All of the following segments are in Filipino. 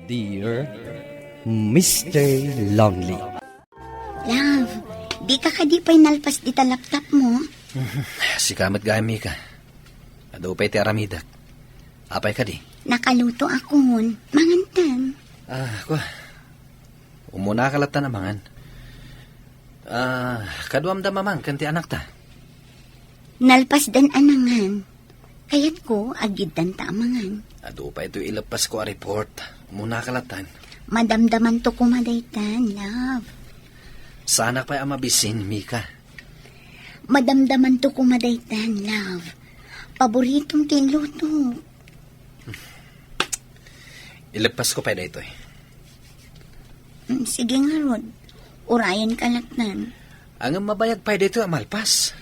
Dear Mr. Longley. Love, di ka kadipay nalpas di laptop mo? Si kamat gami ka. Ado pa'y ti aramidak. Apay ka di? Nakaluto akon. Mangantan. Kwa. Umuna kalatan amangan. Kaduam da mamang kanti anak ta. Nalpas dan anangan. Kayat ko, agid dan taamangan. Ado pa ito ilapas ko a report. Umuna kalatan. Madamdaman to kumadaytan, love. Sana pa'y amabisin, Mika. Madamdaman to kumadaytan, love. Paboritong kinluto. Ilapas ko pa ito eh. Sige nga, Rod. Urayan kalatan. Ang mabayag pa dito amalpas.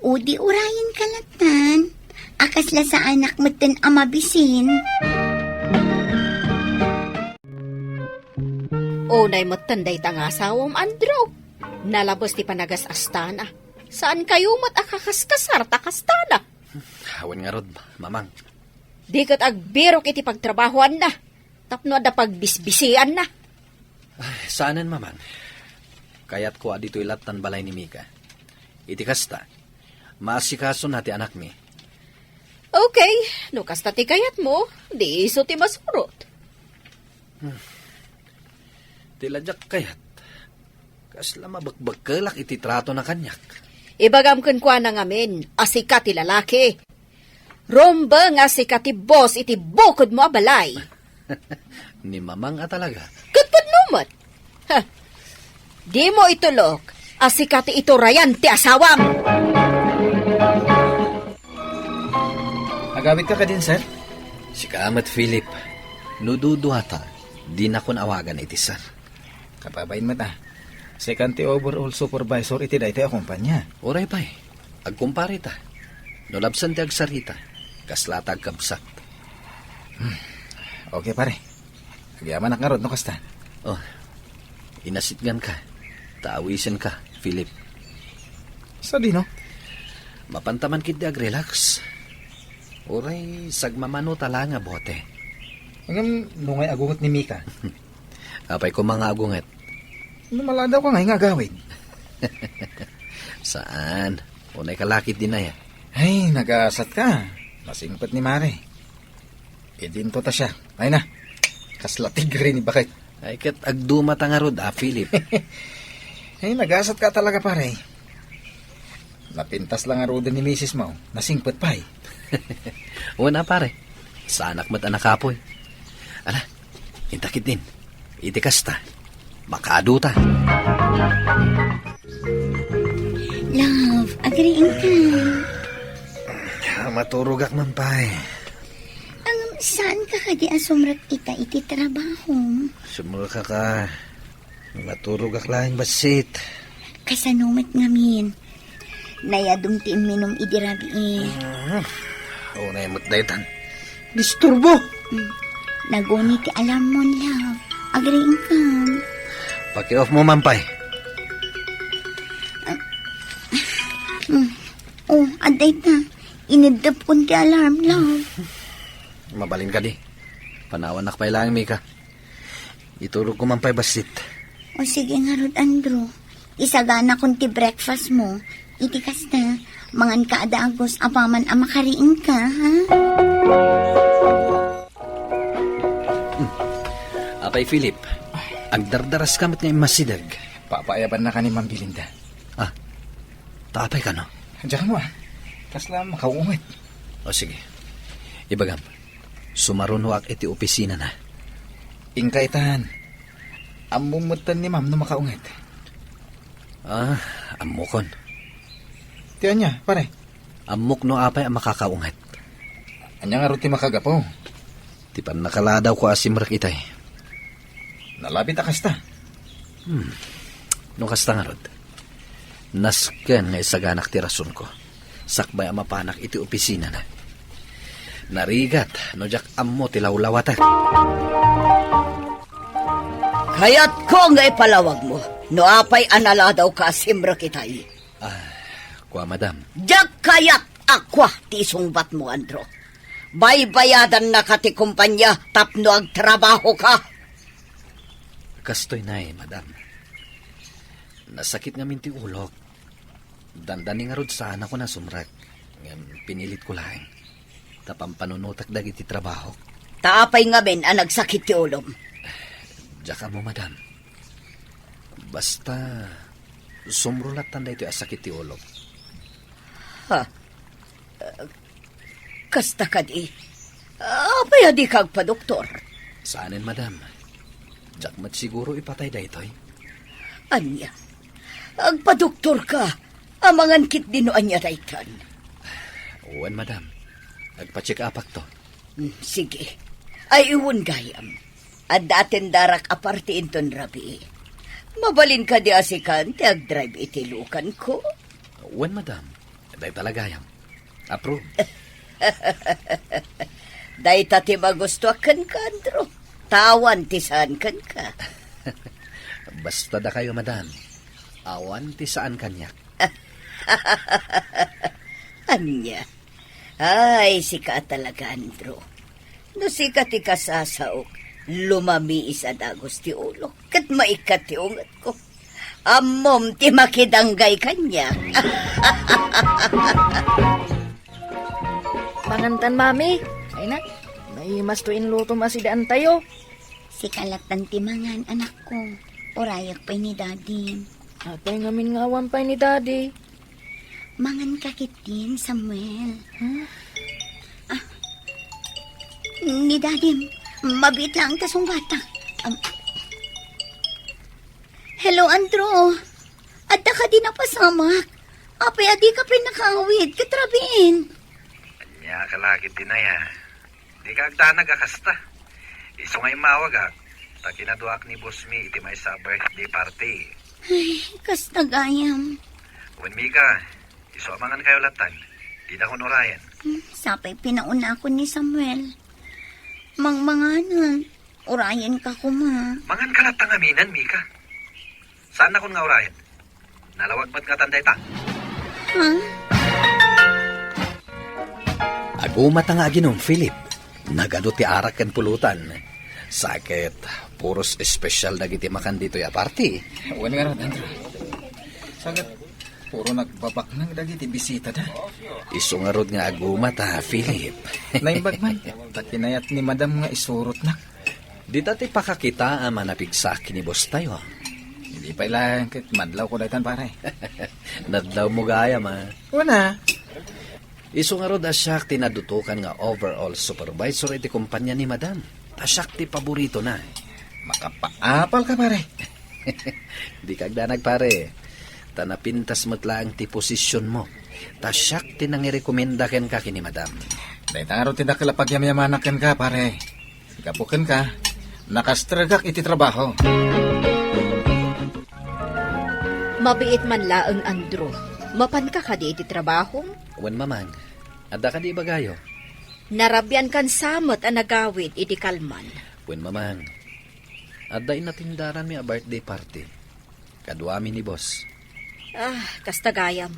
O di urayan kalatan. Akasla sa anak mo tin amabisin. Unay mo tanday tang asawam, Andrew. Nalabos ti panagas astana. Saan kayo mat akakaskasar takastana? Hawan nga rod, mamang. Di kat agbirok iti pagtrabahoan na. Tapno da pagbisbisian na. Saanan, mamang? Kaya't ko dito ilatan balay ni Mika. Iti kasta, maasikaso na ti anak mi. Okay, no kasta ti kayat mo, di iso ti masurot. Tiladyak kayat. Kasla mabagbagkalak iti trato na kanyak. Ibagam kun kwa na ngamin, asika ti lalaki. Romba nga asika ti boss iti bukod mo abalay. Ni mamang talaga. Katpad numot. Ha, di mo itulok, asika ti iturayan ti asawam. Agawit ka din, sir? Si Kamat Philip, nududuhata, di na kun awagan iti sir. Kapabayin mo ta. Second ti overall supervisor iti dahi ti akumpanya. Oray pa'y, agkumpare ta. Nolabsan ti agsarita, kaslatag kabsat. Okay, pare. Agyaman nga rod, no kasta? Oh, inasitgan ka. Taawisin ka, Philip. Sa di, no? Mapantaman kit di agrelax. Oray, sagmamano tala nga bote. Hanggang nungay agungot ni Mika. Apay ko mga agunget. Numala daw ka nga agawid. Saan? Unay kalakit din na yan. Ay, nag-aasat ka. Masingpat ni Mare. Idinto ta siya. Ay na. Kaslatig rin ni Bakit. Ay kat agdumata nga rod, Philip. Ay, nag-aasat ka talaga, pare. Napintas lang ang roda ni Mrs. Mau. Nasingpat pa eh. Una pare, sa anak mat anak kapoy. Ala, intakit din. Itikas ta. Makado ta. Love, agriin ka. Maturugak man pa eh. Saan ka kadi asumrat ita iti trabaho? Sumura ka. Maturugak lang basit. Kasanumat ngamin. Nayadong ti minom idirabi eh. Una yung matdaytan. Disturbo! Naguni ti alarm mo, love. Agriin ka. Paki-off mo man pa eh. Oh, aday ta. Inidap kun ti alarm, love. Mabalin ka di. Panawanak pa ilang, Mika. Itulog ko man pa basit. O sige nga, Rod Andrew. Isagana kun ti breakfast mo. Itikas na. Mangan ka adagos apaman ang makariin ka, ha? Apay, Philip. Agdardaras kamot nga masidag. Papayaban na ka ni Ma'am Belinda. Taapay ka, no? Diyan mo, Kasla makauungit. O sige. Ibagam. Sumarunwak iti opisina na. Ingkaitan. Amumutan ni Ma'am no makaungit. Amukon. Tiyan niya, pare. Amuk no apay ang makakaungat. Anya nga ruti makagapo. Tipan nakaladaw ko asimrak itay. Nalapit akasta. Nung kasta nga rod. Nasken nga isaganak ti rason ko. Sakbay ang mapanak iti opisina na. Narigat, no jak ammo ti lawlawata. Kaya't ko nga ipalawag mo. No apay anala daw ka asimrak itay. Kwa madam. Diyak kayat akwa ti sungbat mo, Andro. Baybayadan na ka ti kumpanya tapno agtrabaho ka. Kastoy na madam. Nasakit nga minti ulok. Dandani nga rod sana ko na sumrak. Pinilit ko lang. Tapang panunutak dagiti trabaho. Taapay nga men ang nagsakit ti ulom. Diyan ka mo, madam. Basta, sumrulat tanda ito asakit ti ulok. Ha? Kasta ka di. Apay adi kag pa, doktor. Saanin, madam? Diyak mat siguro ipatay da ito'y. Anya, agpa-doktor ka. Amangan kit dino anya daytan. Uwan, madam. Agpa-check apak to. Sige. Ay iwan gayam. At datin darak aparte inton rabi. Mabalin ka di asikan, ti ag-drive itilukan ko. Uwan, madam. Day talaga yam. Approve. Day tati magustuakan ka, Andro. Tawan tisan kan ka. Basta da kayo, madam. Awan ti saan kanya. Anya. Ay, sika talaga, Andro. No sika ti kasasaok, lumami isa dagos ti ulo. Kat maikat ti ungat ko. Amom ti makidanggay kanya. Mangantan, mami. Ay na, may mas tuin luto masidaan tayo. Si kalatan timangan, anak ko. Urayak pa ni daddy. Atay ngamin ngawan pa ni daddy. Mangan kakitin, Samuel. Ni daddy, mabit lang kasong bata. Hello, Andro. Adda ka din napasamak. Apay, adi ka pinakawid. Katrabin. Anya kalagit din na ya. Di ka agdanag akasta. Iso ngay mawag Takinaduak ni Boss Mi iti may sa birthday party. Ay, kastagayam. Uwan Mika, iso amangan kayo latan. Di na kunurayan. Sapay pinauna ako ni Samuel. Mangmanganan. Urayan ka kuma. Mangan ka latang aminan, Mika. Saan na kun nga urayan? Nalawag ba't nga tanday ta? Ha? Agumat nga ginom, Philip. Nagado ti arak ken pulutan. Sakit, puros espesyal na giti makan dito ya party. Uwan nga rin, Andrew. Sagat, puro nagbabak nang dagiti bisita da. Iso nga rod nga agumat Philip. Naimbag man, takinayat ni madam nga isurot na. Di dati pakakita ang manapigsak ni boss tayo. Hindi pa ilang kit madlaw ko daytan pare. Nadlaw mo gaya Una, Iso nga rod asyak tinadutukan nga overall supervisor iti kumpanya ni madam. Asyak ti paborito na. makapaapal ka pare. Di kagdanag pare. Tanapintas matlaang ti posisyon mo. Tasyak tinangirekomenda ken ka kini madam. Daytan araw tindak kalapag yamayamanakan ka pare. Kapukin ka, nakastragak iti trabaho. Mabiit man laeng Andro. Mapan ka di iti trabaho? Wan mamang, adda ka di bagayo. Narabyan kan samot ang nagawid iti kalman. Wan mamang, adda inatindaran mi a birthday party. Kadwami ni boss. Kastagayam.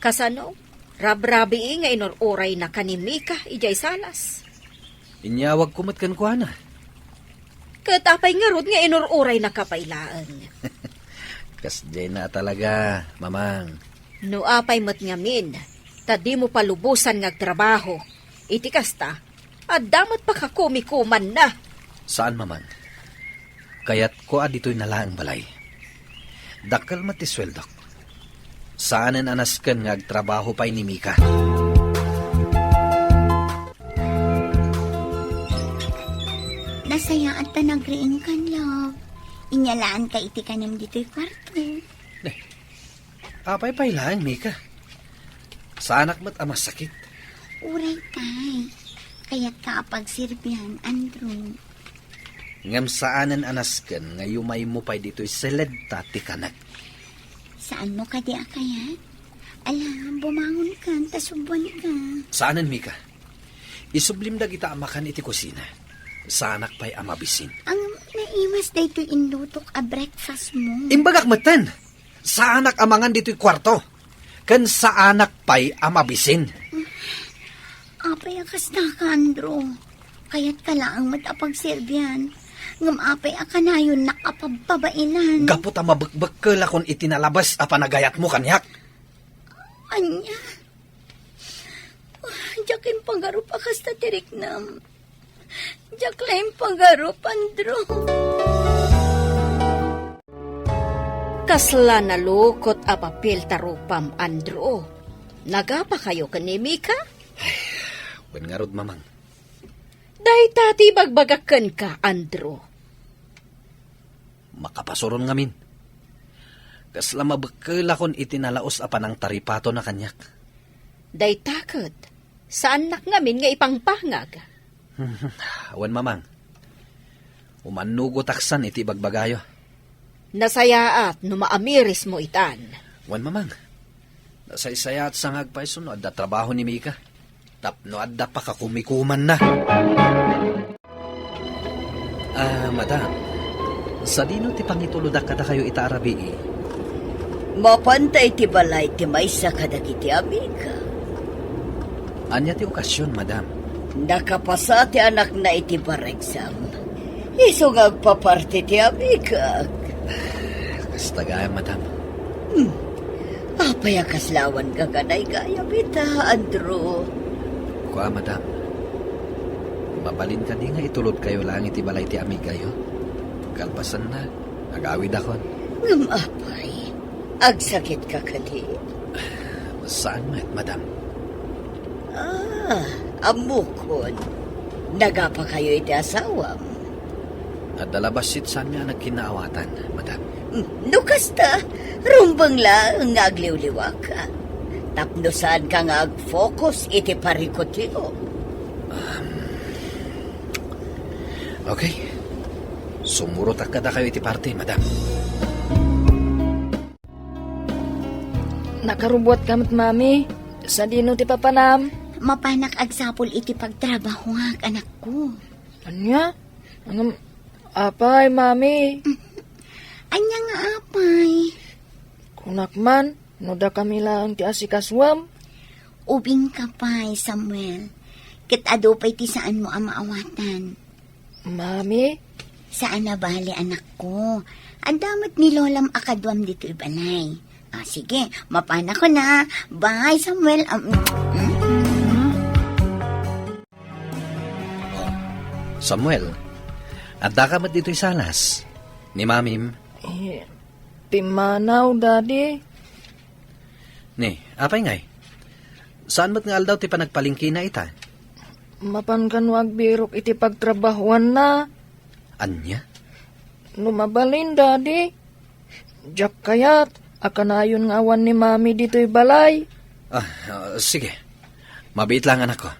Kasano? Rabrabi nga inururay na kanimika ijay salas. Inyawag kumatkan ko na. Katapay nga rod nga inururay na kapailaan. Kasday na talaga, mamang. No apay mat ngamin, tadi mo palubusan nga trabaho. Iti kasta, at damat pa kakumikuman na. Saan mamang? Kayat ko adito'y nalaang balay. Dakal matisweldok. Saanan anasken nga agtrabaho pa'y ni Mika. Nasaya at nagriing kan, love. Inyalaan ka iti kanam dito'y kwarto. Apay lang, Mika. Sa anak mo't ama sakit. Uray, tay. Kaya't kaapagsirbyan, Andrew. Ngam saanan anasken nga yumay mo pa'y dito'y seled tati kanak. Saan mo ka di akayat? Alam, bumangon ka, tasubuan ka. Saanan, Mika? Isublim da kita amakan iti kusina. Sa anak pa'y amabisin. Ang naimas na ito'y indutok a breakfast mo. Imbagak matan! Sa anak amangan dito'y kwarto. Kan sa anak pa'y amabisin. Apay akas na ka, Andrew. Kaya't ka lang matapagsirbyan. Ngamapay akanayon nakapababainan. Gapot ang mabagbag ka lakon itinalabas a panagayat mo kanyak. Anya? Jakin panggarup akas ta tiriknam. Jaklain panggarup, Andro. Kasla nalukot a papel tarupam, Andro. Nagapa kayo kanimi ka? Wen nga rod, mamang. Dahi tati bagbagakan ka, Andro. Makapasuron ngamin. Kasla mabagka lakon itinalaos a panang taripato na kanyak. Dahi takot. Saan nak ngamin nga ipangpangag? Awan, mamang. Umanugo taksan iti bagbagayo. Nasayaat no maamiris mo itan. Wan, mamang. Nasaysaya at sangag pa iso no adda trabaho ni Mika. Tapno adda pa kakumikuman na. Madam. Sa dino ti pangituludak kada kayo itaarabi. Mapantay ti balay ti maysa kadagiti amiga. Anya ti okasyon, madam. Nakapasa ti anak na iti baregsam. Iso ngagpaparte ti amiga. Kastagaya, madam. Apay akaslawan ka kanay gaya bita, Andrew. Kuha, madam. Mabalin ka di nga itulod kayo lang iti balay ti amigayo. Kalpasan na. Agawid akon. Ngamapay. Agsakit ka kadi. Saan met, madam? Amukon. Nagapa kayo iti asawam. At dalabasit saan niya nagkinaawatan, madam. Nukasta, rumbang lang nga agliwliwa ka. Tapno saan ka nga ag-focus iti parikotino. Okay. Sumurot kada kayo iti parte, madam. Nakarubot kamot, mami. Sa dino ti papanam. Mapanak agsapol iti pagtrabaho nga anak ko. Anya? Apay, mami. Anya nga apay. Kunakman, no da kami lang ti asikaswam. Ubing ka pay, Samuel. Ket ado pa'y ti saan mo ang maawatan. Mami? Saan na bali anak ko? Ang damat ni Lolam akadwam dito ibalay. Sige, mapana ko na. Bye, Samuel. Samuel, adda ka mat dito'y salas. Ni mamim. Timanaw, daddy. Ni, apay ngay. Saan mat nga aldaw ti panagpalingki na ita? Mapan kanwag birok iti pagtrabahuan na. Anya? Lumabalin, daddy. Diyak kayat, akanayon nga awan ni mami dito'y balay. Sige. Mabait lang anak ko.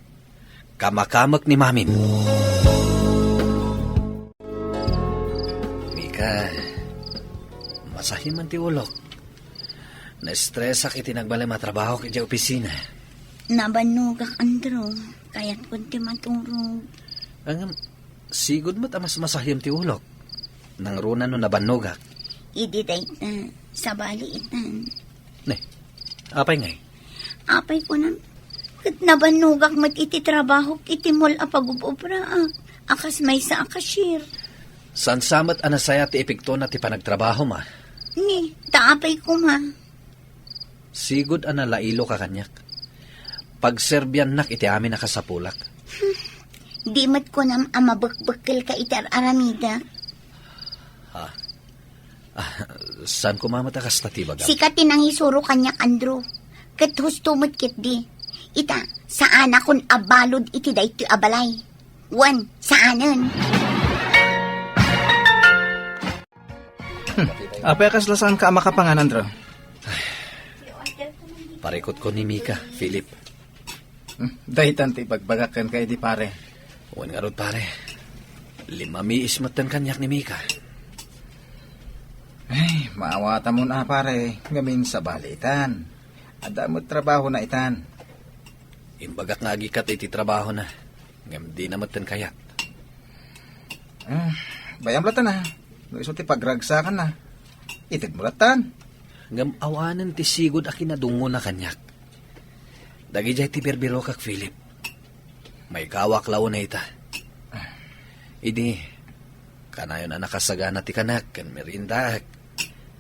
Kamakamak ni mamim. Mika, masahiman ti ulok. Na-stress ak iti nagbalay matrabaho kaya opisina. Nabanugak, Andro. Kaya't kunti maturog. Sigod mo't amas masahim ti ulok. Nang runa no nabanugak. Ididay na. Sa baliitan. Ne, apay ngay. Apay ko na. Kat nabanugak mat iti trabaho iti mol apagubobra. Akas may sa akashir. San samat anasaya ti epekto na ti panagtrabaho ma? Ni, taapay ko ma. Sigod analailo ka kanyak. Pagserbyan nak iti amin nakasapulak. Di mat ko na amabakbakil ka iti aramida. San kumamatakas na ti bagam? Sikat tinang isuro kanyak, Andrew. Kat hustumot kit di. Ita, saan akon abalod iti daytoy abalay. Wan, saanan? Apay kaslasan ka makapangan, Andro? Parikot ko ni Mika, Philip. Dahitan ti pagbagakan kay di pare. Uwan nga rod pare. 5 ismatan kanyak ni Mika. Ay, maawata mo na pare. Ngamin sa balitan. Ada mo trabaho na itan. Imbagak nga agikat iti trabaho na. Ngam di na matan kayat. Bayam latan na. Iso ti pagragsakan na. Itid mo latan. Ngam awanan ti sigod a kinadungo na kanyak. Dagi jay ti berbiro kak Philip. May kawak lao na ita. Idi, Kanayon na nakasagana ti kanak, kan merinda.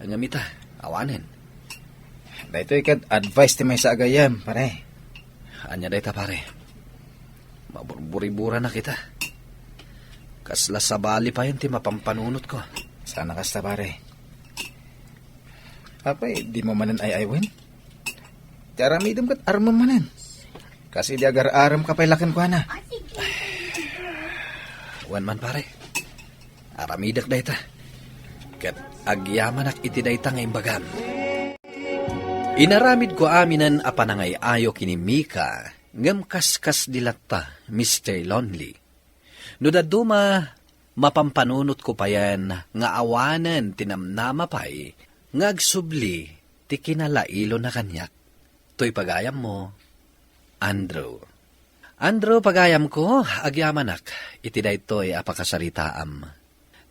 Ang ngamita, awanin. Dahito ikat advice ti may sa agayam, pare. Anya dayta pare. Maburburi-bura na kita. Kasla sa bali pa yun ti mapampanunot ko. Sana kasta, pare. Apay, di mo manan ay-aywen? Tiaramidam kat armon manan. Kasi di agar aram kapay lakan ko na. Wan man pare. Aramidak dayta. Kat agyaman ak iti dayta nga imbagam. Inaramid ko aminan apanangay ayo kini Mika, ngam kaskas dilatta, Mr. Lonely. No daduma, mapampanunot ko pa yan, nga awanan tinamnama pa'y, nga agsubli, ti kinalailo na kanyak. To'y pagayam mo, Andrew. Andrew, pagayam ko, agyamanak, iti daytoy apakasaritaam.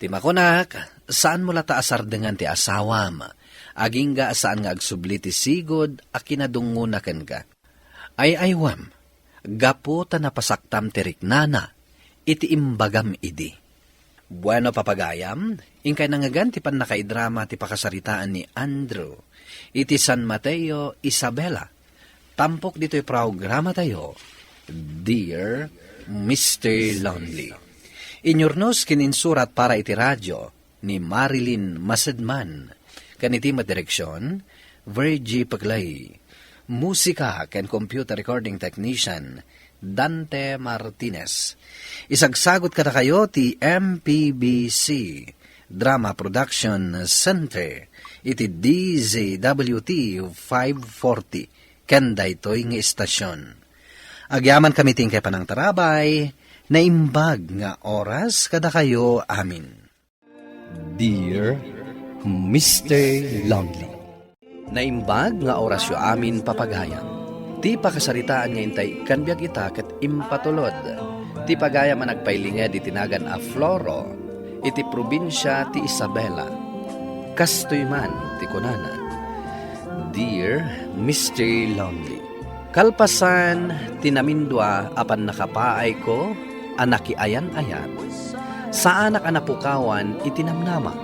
Ti makunak, saan mo lata asardengan ti asawam, aging ga saan nga agsubli ti sigod a kinadungunaken ka. Ay aywam, gapo ta napasaktam ti riknana, iti imbagam idi. Bueno papagayam, ingkay nangagan ti pan nakaidrama ti pakasaritaan ni Andrew, iti San Mateo, Isabela. Tampok dito'y programa tayo, Dear Mr. Lonely. Inyornos kininsurat para iti radyo ni Marilyn Masedman. Kaniti madireksyon, Virgie Paglay. Musika ken computer recording technician, Dante Martinez. Isagsagot kada kayo ti MPBC Drama Production Center iti DZWT 540 ken daytoy nga istasyon. Agyaman kami tingkay panang tarabay na imbag nga oras kada kayo amin. Dear Mr. Lonely. Naimbag nga orasyo amin papagayam. Ti pakasaritaan nga intay kanbiag ita ket impatulod. Ti pagayam ang nagpailinged itinagan a Floro, iti probinsya ti Isabela. Kastoy man ti kunana. Dear Mr. Lonely. Kalpasan tinamindwa apan nakapaay ko anakiayan-ayan. Sa anak anapukawan itinamnama.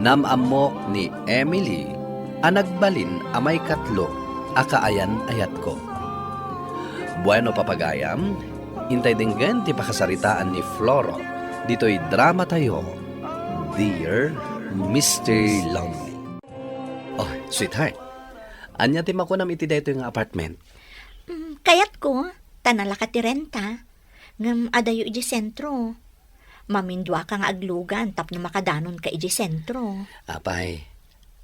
Namammo ni Emily anagbalin amay katlo akaayan-ayat ko. Bueno papagayam, intay dinggan ti pakasaritaan ni Floro. Dito'y drama tayo, Dear Mr. Lonely. Oh, sweetheart, anya ti makunam iti dayto yung apartment. Kayat ko, tanala ka ti renta. Ngam adayo iji sentro. Mamindwa ka nga aglugan tap na makadanon ka iji sentro. Apay,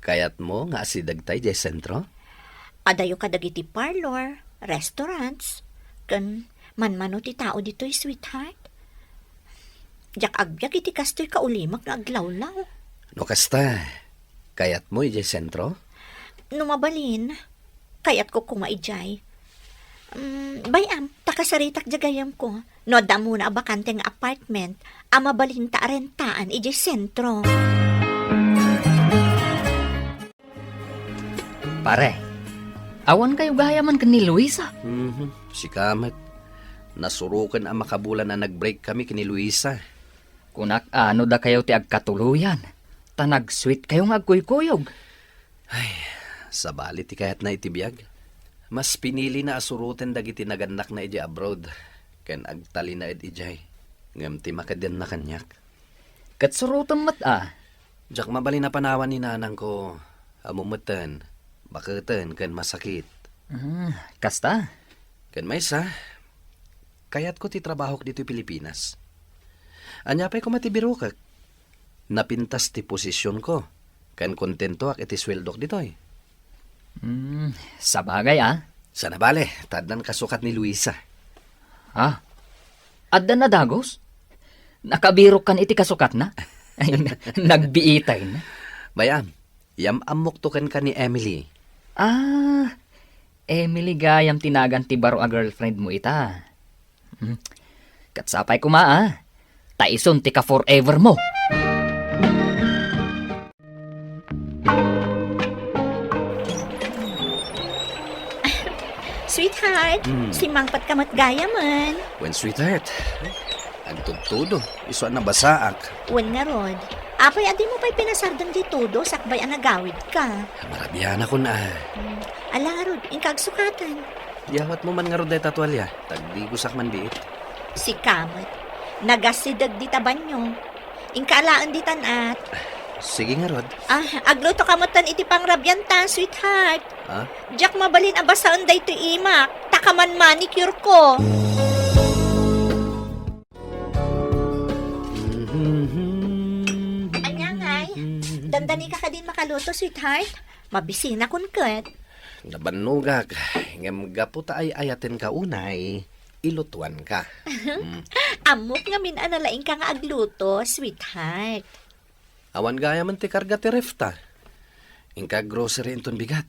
kayat mo nga asidagtay di sentro? Adayo ka dagiti parlor, restaurants, kan manmano ti tao dito'y sweetheart. Jak agbyag iti kastoy kaulimak nga aglawlaw. No kasta, kayat mo iji sentro? Numabalin, kayat ko kumaijay. Bayam, takasaritak jagayam ko. No damo na abakante nga apartment, amabalin ta rentaan iji sentro. Pare, awan kayo gayaman ka ni Luisa. Si Kamat. Nasurukan ang makabulan na nag-break kami kini Luisa. Kunak ano da kayo ti agkatuluyan. Tanag-sweet kayong agkuykuyog. Sa bali ti kayat na itibiyag. Mas pinili na asurutin dagiti naganak na iji abroad. Ken agtali na ijay. Ngam ti makadyan na kanyak. Katsurutan mat Jak mabali na panawan ni nanang ko. Amumutan, bakatan, ken masakit. Kasta? Ken maysa, kayat ko ti trabaho dito Pilipinas. Anya pa'y kumatibiro kak. Napintas ti posisyon ko. Ken kontento ak iti sweldok ditoy. Sa bagay Sana bale, tadnan kasukat ni Luisa. Adda na dagos? Nakabiro kan iti kasukat na? Ay, nagbiitay na. Bayam, yamamok to ka ni Emily. Emily gayam tinagan ti baro a girlfriend mo ita. Katsapay ko taison ti ka forever mo. Sweetheart, si Mangpat kamat gayaman. When sweetheart, Ang tudo, iso na basaak. Wen nga rod, apay adi mo pa'y pinasardan di todo, sakbay ang nagawid ka. Marabihan ako na. Ala rod, ingkag sukatan. Yawat mo man nga ron day tatwalya. Tagdigusak man biit. Si Kamat, nagasidag di tabanyo. Ingkaalaan di tanat. Sige nga, Rod. Agluto kamutan iti pangrabyan ta, sweetheart. Ha? Jack mabalin abasaan day to imak. Takaman manicure ko. Anyangay, dandani ka din makaluto, sweetheart. Mabisina kun kat. Nabanugag. Ngam gaputa ay ayatin ka unay. Ilutuan ka. Amok nga minanalaing ka nga agluto, sweetheart. Awan gaya man ti karga ti refta. Ingka grocery inton bigat.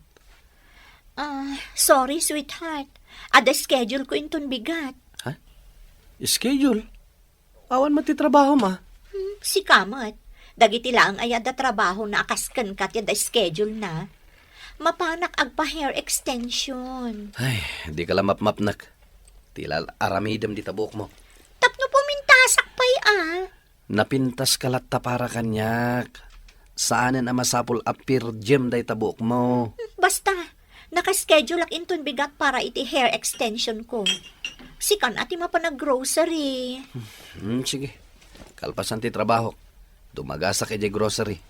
Sorry, sweetheart. Ada schedule ko inton bigat. Ha? Schedule? Awan man ti trabaho ma. Si Kamat, dagiti lang ay ada trabaho na akaskan kat yada schedule na. Mapanak agpa-hair extension. Ay, di ka lamap-map nak. Tila aramidam di tabok mo. Tapno pumintasak pa'y Napintas kalat ta para kanyak. Saanan ang masapul apir gym day tabok mo. Basta, nakaschedule ak inton bigat para iti hair extension ko. Sikan ati mapanag-grocery. Sige. Kalpasan ti trabaho. Dumagasa kay grocery.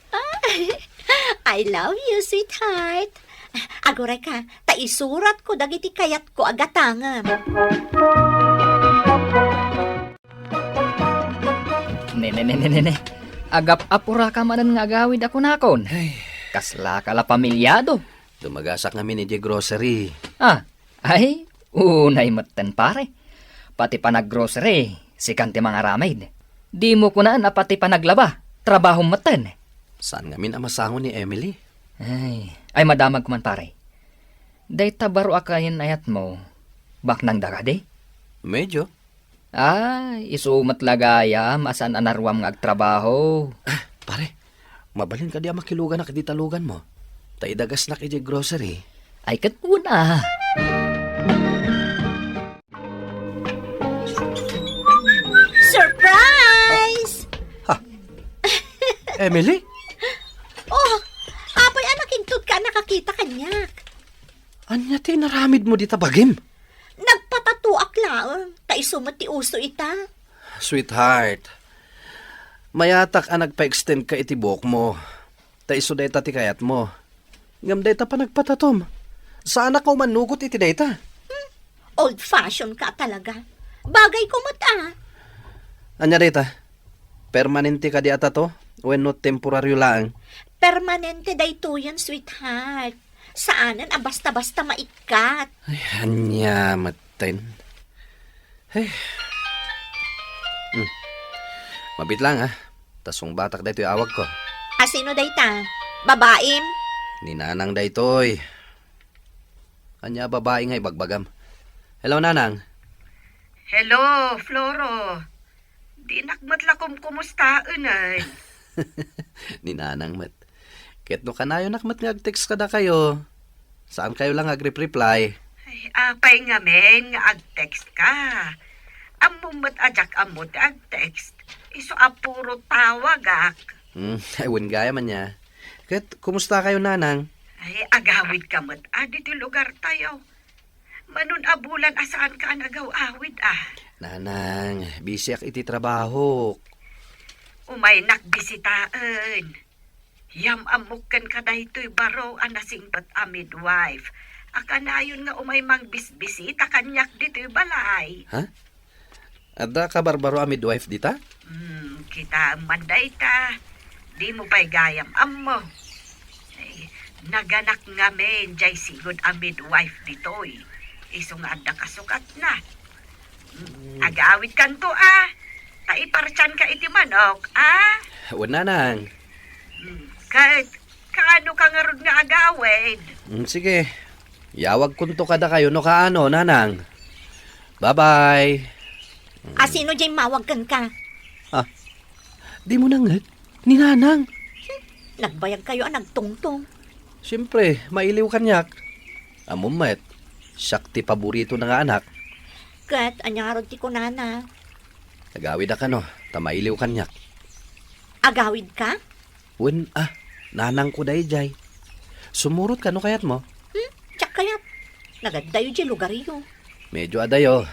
I love you, sweetheart. Agoray ka, taisurat ko dagiti kayat ko agatanga. Ne. Agap-apura ka manan nga agawid ako nakon. Kasla ka la pamilyado. Dumagasak ngamin ni grocery. Ay, unay matan pare. Pati pa nag-grocery, sikan ti mga ramid. Di mo ko na pati pa naglaba, trabaho matan. Saan ngamin ang masangon ni Emily? Ay madamag ko man pare. Day tabaro akayin ayat mo, bak nang dagade? Medyo. Isumat lagaya, masan anarwam nga agtrabaho. Pare, mabalin ka di makilugan na kaditalugan mo. Taidagas na kay grocery. Ay katuna. Surprise! Emily? Apay anakintud ka nakakita kanyak. Anya ti naramid mo di tabagim? Nagpatatuak lang. Taisumat ti uso ita. Sweetheart, mayatak ang nagpa-extend ka itibok mo. Taiso dayta ti kayat mo. Ngam dayta pa nagpatatom. Saan ako manugot iti dayta? Old-fashioned ka talaga. Bagay ko mata. Anya dayta? Permanente ka di ata to? When not temporaryo lang? Permanente dayto yan, sweetheart. Saanan basta-basta maikat. Ay, anya matin. Hey. Mabit lang Tasong batak dayto yung awag ko. Sino dayta? Babaim? Ninanang daytoy. Anya babae nga ibagbagam. Hello, Nanang. Hello, Floro. Di nakmatlakom kumustaan ay. Ninanang mat. Ket no kanayo nakmat nga text kada kayo. Saan kayo lang agrep-reply? Ay, apay nga men, nga ag-text ka. Amumot ajak amot ag-text. Iso apuro tawag ak. Ewan gaya man niya. Ket, kumusta kayo, Nanang? Ay, agawid ka mat. Dito lugar tayo. Manun abulan asaan ka nagaw-awid Nanang, busy ak iti trabaho. Umay nakbisitaan. Yam amukan ka daytoy baro anasingbat a midwife. Akanayon nga umay mang bisbisita kanyak dito'y balay. Ha? Ada ka barbaro a midwife dita? Kita manday ta. Di mo pa'y gayam ammo. Ay, naganak nga men, jay sigod a midwife dito'y. Iso nga ada kasukat na. Agawid kan to Taiparchan ka iti manok, Ewan, Nanang. Kahit kaano ka nga rod nga agawid. Sige. Yawag kunto kada kayo no kaano, Nanang. Bye-bye. Sino dyan mawagkan ka? Di mo nangat. Ni Nanang. Nagbayag kayo nagtungtong. Siyempre, mailiw kanyak. Amumet. Siyak ti paborito na nga anak. Kat, anyarod ti kunana. Agawid ka no, tamailiw kanyak. Agawid ka? Nanang ko day jay. Sumurot ka no kayat mo? Tsak kayat. Nagadayo di lugar iyo. Medyo adayo.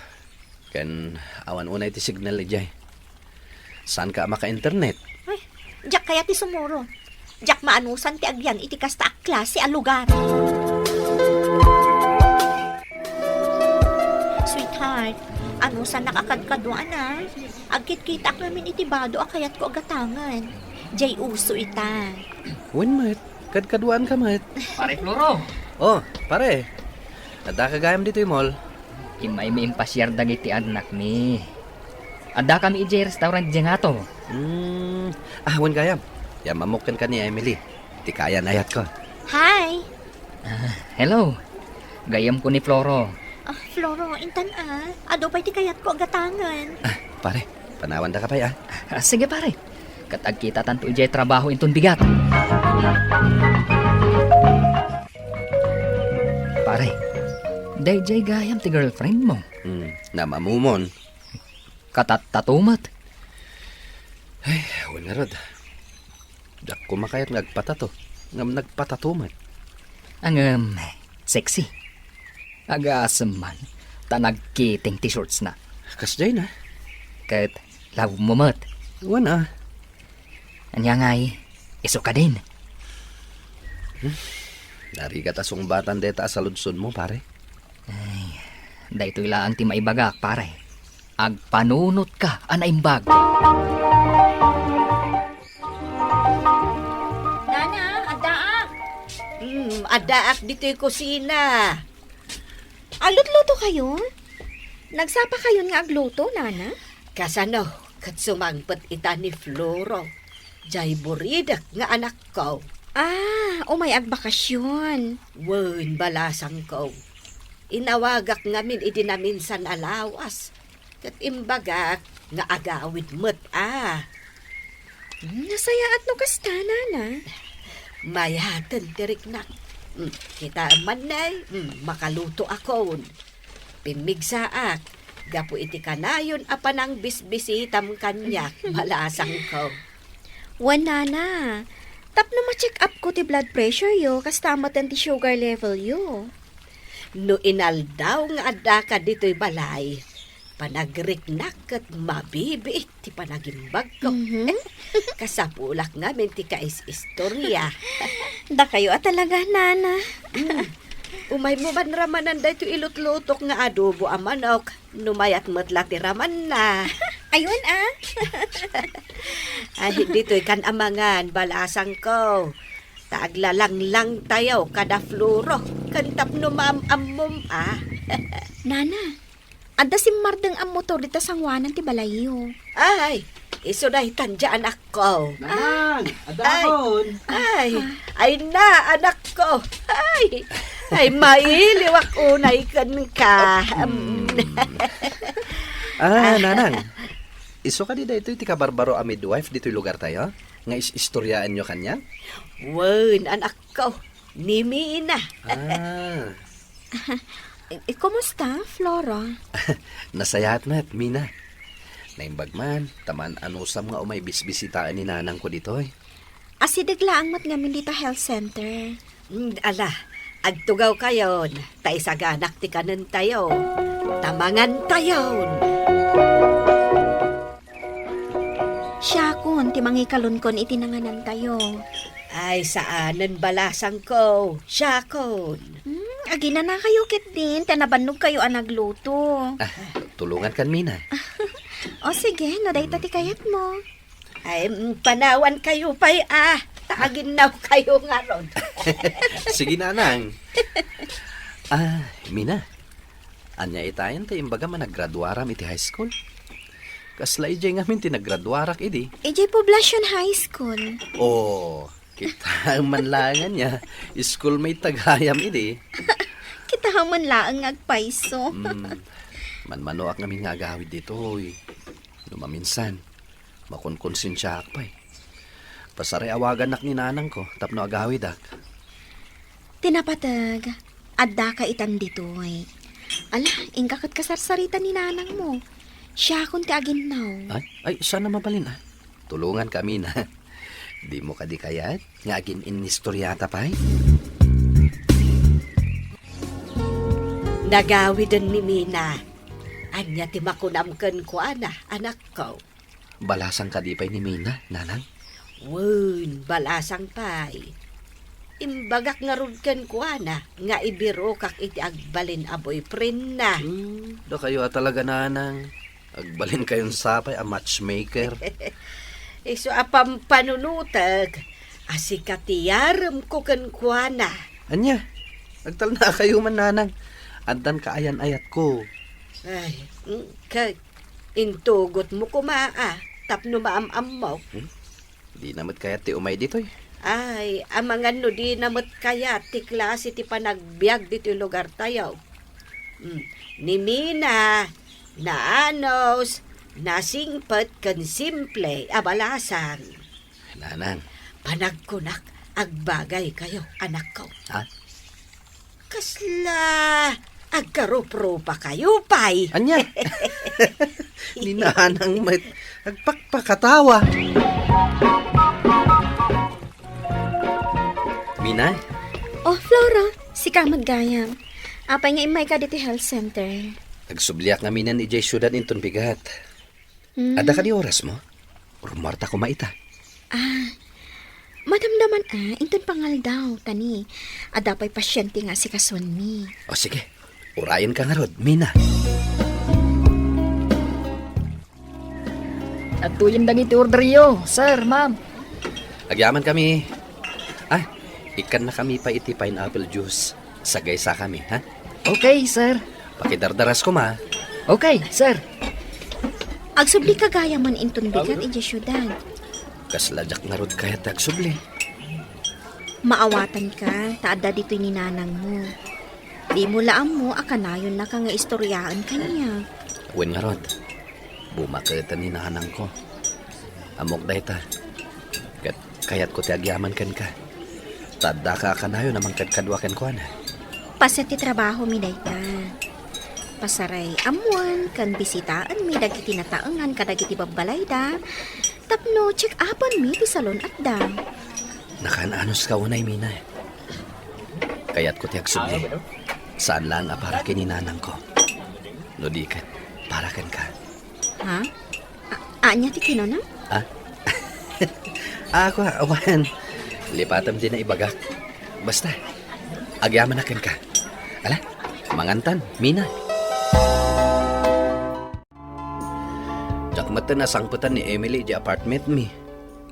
Ken awan unay ti signal jay. Saan ka maka-internet? Ay, jak kayat ti sumuro. Jak maanusan ti agyan iti kasta a klase a lugar. Sweetheart, anusan nakakadkaduan na? Agkit-kita namin iti bado a kayat ko agatangan. Jay uso ita. Mat, kadkaduan ka mat. Pare Floro, Oh, pare. Ada ka gayam dito mall. imay mi impasyar dagiti anak mi. Ada kami ijay restaurant dyan nga to. Wan gayam. Yamamukan ka ni Emily. Di kaya nayat ko. Hi! Hello, gayam ko ni Floro. Floro, intan Ado pa iti kayat ko agatangan. Pare, panawan da ka pa Sige pare, katag kita tanto ijay trabaho inton bigat. Pare, dayjay gayam ti girlfriend mo. Namamumon. Katat-tatumat. Wan nga rod. Dak kumakayat ngagpatato. Ngam nagpatatumat. Ang sexy. Agasam man, tanagkiting t-shirts na. Kasjay na. Kat love mo mat. Wan Anya ngay, iso ka din. Narigat asong batan deta sa ludson mo, pare. Dahito ilaan ti maibagak, pare. Agpanunot ka, anaimbag. Nana, adaak! Adaak dito'y kusina. Alutluto kayo? Nagsapa kayo nga agluto, Nana? Kasano, kat sumangpet ita ni Floro. Jay buridak nga anak ko. Umay agbakasyon. Wen balasang ko. Inawagak ngamin iti namin san alawas. Kat imbagak nga agawid mo't Nasayaat no kasta, Nana. Mayatan tirik na. Kita man nay, makaluto ako. Pimigsaak. Gapu iti kanayon apanang bisbisitam kanyak. Malasang ko. Wan, Nana. Tapno ma-check up ko ti blood pressure yo, kasta matan ti sugar level yo. No inaldaw nga adda ka dito'y balay. Panagriknak at mabibiit ti panagimbag ko. Kasapulak ngamin ti kais-istorya. Da kayo talaga, Nana. Umay mo man ramanan da ito ilutlutok nga adobo a manok. Numayat mo't lati raman na. Ayun, Ay, dito'y kan amangan, balasang ko. Taaglalang lang tayo, kada Floro. Kantap no maam-amom, Nana, adda si Mardeng ang motor dito sangwanan ti balayo. Ay, iso na itandyaan ako. Nanang, adahon. Ay na, anak ko. Ay, mailiwak unay kan ka. Nanang. Iso ka di dito iti kabarbaro a midwife dito'y lugar tayo? Nga istoryaan nyo kanya? Wen, anak ko. Nimi na. Kumusta, Flora? Nasayahat na at Mina. Naimbag man, taman anusam nga umay bisbisitaan ni nanang ko dito Asidaglaang mat ngamin dito health center. Ala, agtugaw kayon. Taisaganak ti kanan tayo. Tamangan tayon. Siya kun, ti mangikalunkon itinanganan tayo. Ay, saanan balasang ko. Syakon. Agina na kayo kit din, tanabanog kayo ang nagluto. Tulungan kan Mina. O sige, naday tati kayat mo. Ay, panawan kayo pa'y Taagin na kayo nga ron. Sige nanang. Mina. Anya itayan tayo imbaga man naggraduaram iti high school. Kasla ijay ngamin tinagraduarak idi. EJ Poblacion High School. Oh, kita ang manlangan niya. Schoolmate taghayam idi. Kita man laang agpaiso. Manmanoak ngamin nga agawid dito. Lumaminsan, makunkonsensya ak pa Pasari awagan nak ni nanang ko, tapno agawid ak. Tinapatag, adda ka itan dito Ala, ingkakot kasarsarita ni nanang mo. Siya akong ti aginaw. Ay, sana mabalin Tulungan kami na. Di mo kadi kayat, nga agin inistoryata pa Nagawi din ni Mina. Anya ti makunamken ko anak ko. Balasang kadipay ni Mina, nanang. Wun, balasang pay. Imbagak nga rudken ko nga ibiro kak iti agbalin a boyfriend na. Do kayo talaga nanang. Agbalin kayong sapay a matchmaker. Iso apam panunutag. Asikatiyaram ko ken ko Anya, agtal na kayo man nanang. Andan kaayan-ayat ko. Ay, intugot mo kumaa. Tapno maam-am mo. Di namat kaya ti umay ditoy. Ay, amangan no di namot kaya ti klase ti panagbiag dito yung lugar tayo. Ni Mina, na anos, nasingpet kan simple, abalasan. Nanang. Panagkunak, agbagay kayo, anak ko. Ha? Kasla, agkarupro pa kayo, pay. Anya? Ni nanang may agpakpakatawa. Mina? Oh, Flora, si ka maggayam. Apay nga imay ka dito health center. Nagsubliak nga minan ijay syudad inton bigat. Ada ka di oras mo? Rumarta ko maita. Madamdaman inton pangal daw, tani. Adapay pasyente nga si kason mi. O sige, urayan ka nga rod, Mina. Natuyin lang iti order yo, sir, ma'am. Agyaman kami. Ikan na kami pa iti pineapple juice. Sagay sa kami, ha? Okay, sir. Pakidardaras ko, ma. Okay, sir. Agsubli ka gaya man inton bigat iti syudad. Kasladyak nga rod kaya tagsubli. Maawatan ka, taada dito'y ninanang mo. Di mo laam mo, akanayon na ka nga istoryaan kanya. Wen nga rod, bumakita ni nanang ko. Amok dahi ta. Kayat ko ti agyaman kan ka. Tada ka kanayo namang kadkadwakan ko na. Pasat ti trabaho mi dayta. Pasaray amuan kan bisitaan mi dagiti nataengan kadagiti babbalay da. Tapno check upan mi ti salon at da. Nakananos ka unay, Mina. Kayat ko ti agsubli. Saan lang para kininanang ko. No di kat, para kan ka. Ha? Anya ti kinona? Ako, awan. Lipatam din na ibagak. Basta, agyaman akin ka. Ala, mangantan, Mina. Jakmatan na sangputan ni Emily di apartment mi.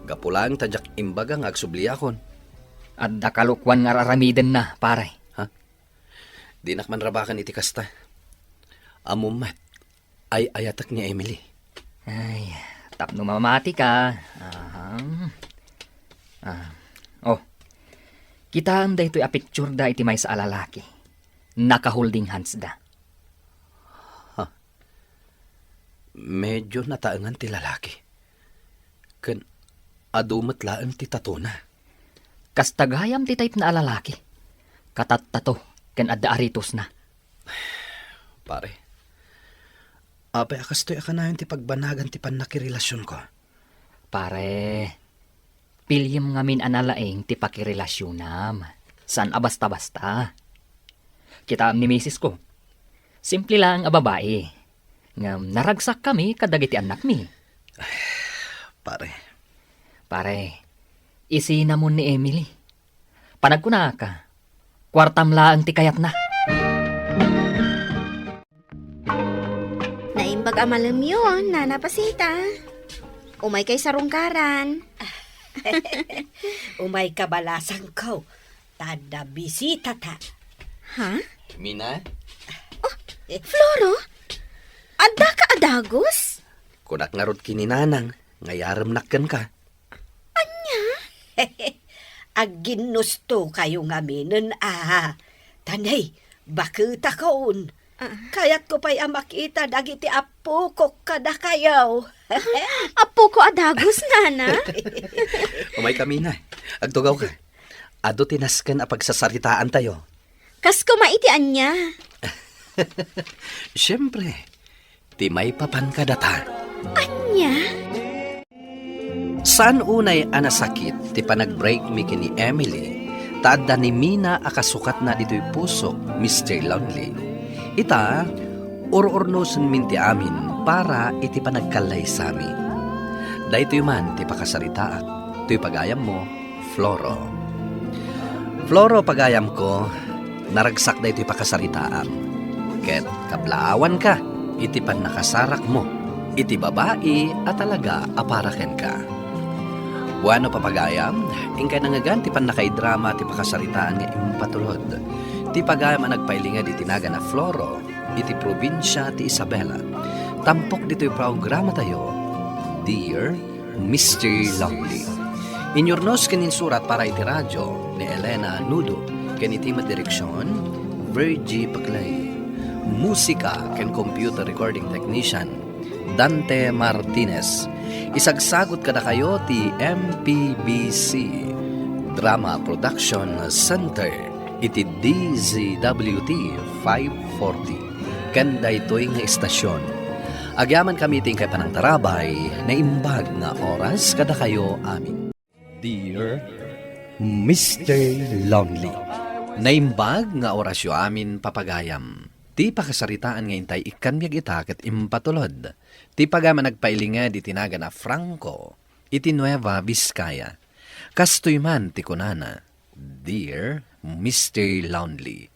Gapulang tajak imbaga nga agsubli akon. At dakalukwan nga raramiden na, pare. Di nakman rabakan iti kasta. Amumat, ay ayatak ni Emily. Ay, tapno mamati ka. Kita ang da ito'y apicture da iti may sa alalaki. Naka-holding hands da. Medyo nataangan ti lalaki. Kan adumat laan ti tatuna. Kastagayam ti type na alalaki. Katattato, kan adda aritos na. Pare, apay akastoy akanayon ti pagbanagan ti pannakirelasyon ko. Pare, pilyem ngamin analaeng ti pakirelasyon san abasta-basta. Kita ni misis ko. Simple lang a babae. Ngam naragsak kami kadagiti anak mi. Pare, isinamon ni Emily. Panagkuna ka, kwartam laang ti kayat na. Naimbag amalam yun, Nana Pasita. Umay kay sarungkaran. Umay kabalasan ko. Tada bisita ta. Ha? Mina? Floro? Adda ka adagos? Kunak nga rod kininanang, ngayaram nakkan ka. Agginusto kayo nga minin Tanay, bakita kaon. Kayat ko pa'y makita dagiti apo ko kada kayo. Apo ko adagos, Nana. Umay kami na. Agtugaw ka. Ado tinaskan a pagsasaritaan tayo. Kas ko maitian niya. Siyempre, ti may papankadata. Anya? Saan unay anasakit ti panag-break mi kini Emily, taadda ni Mina akasukat na dito'y puso, Mr. Lonely. Ita, ururnusun min ti amin para iti panagkalay sami. Dahito man ti pakasaritaat, to'y pagayam mo, Floro. Floro pagayam ko, naragsak da ito'y pakasaritaam. Ket kablaawan ka, iti pan nakasarak mo, iti babae at talaga aparaken ka. Buano papagayam, ingkay nangagan ti pan nakaidrama ti pakasaritaan nga impatulod. Ti pagayam ang nagpailingad iti naga na Floro, iti probinsya ti Isabela. Tampok dito'y programa tayo, Dear Mr. Lonely. Inyornos kanin surat para iti radyo ni Elena Nudo, ken iti direksyon, Virgie Paclay. Musika ken computer recording technician, Dante Martinez. Isagsagot kada kayo ti MPBC Drama Production Center, iti DZWT 540. Kanda ito'y nga istasyon. Agyaman kami ting kay panangtarabay na imbag nga oras kada kayo amin. Dear Mr. Lonely. Naimbag nga orasyo amin papagayam. Ti pakasaritaan nga intay ikanmyag ita ket impatulod. Ti pagama nagpailingad iti naga na Franco, iti Nueva Vizcaya. Kastoy man ti kunana, Dear Mr. Lonely.